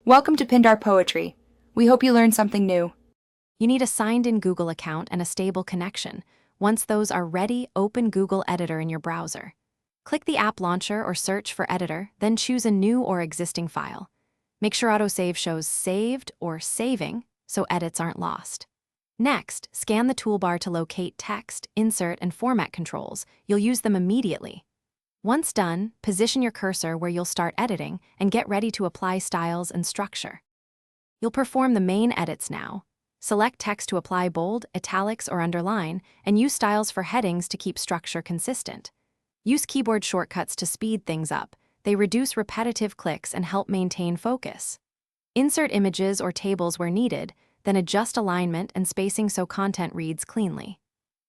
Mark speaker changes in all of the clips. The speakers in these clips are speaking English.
Speaker 1: Welcome to Pindar Poetry. We hope you learned something new.
Speaker 2: You need a signed-in Google account and a stable connection. Once those are ready, open Google Editor in your browser. Click the app launcher or search for Editor, then choose a new or existing file. Make sure autosave shows saved or saving so edits aren't lost. Next, scan the toolbar to locate text, insert, and format controls. You'll use them immediately. Once done, position your cursor where you'll start editing and get ready to apply styles and structure. You'll perform the main edits now. Select text to apply bold, italics, or underline, and use styles for headings to keep structure consistent. Use keyboard shortcuts to speed things up. They reduce repetitive clicks and help maintain focus. Insert images or tables where needed, then adjust alignment and spacing so content reads cleanly.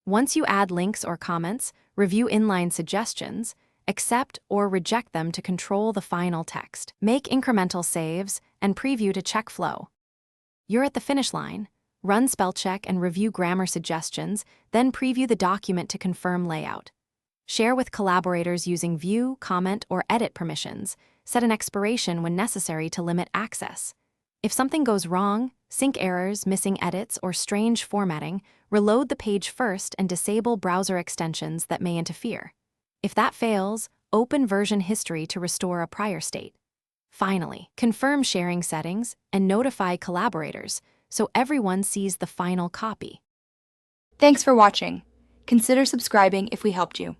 Speaker 2: Once you add links or comments, review inline suggestions, accept or reject them to control the final text. Make incremental saves and preview to check flow. You're at the finish line. Run spell check and review grammar suggestions, then preview the document to confirm layout. Share with collaborators using view, comment, or edit permissions. Set an expiration when necessary to limit access. If something goes wrong, sync errors, missing edits, or strange formatting, reload the page first and disable browser extensions that may interfere. If that fails, open version history to restore a prior state. Finally, confirm sharing settings and notify collaborators so everyone sees the final copy.
Speaker 1: Thanks for watching. Consider subscribing if we helped you.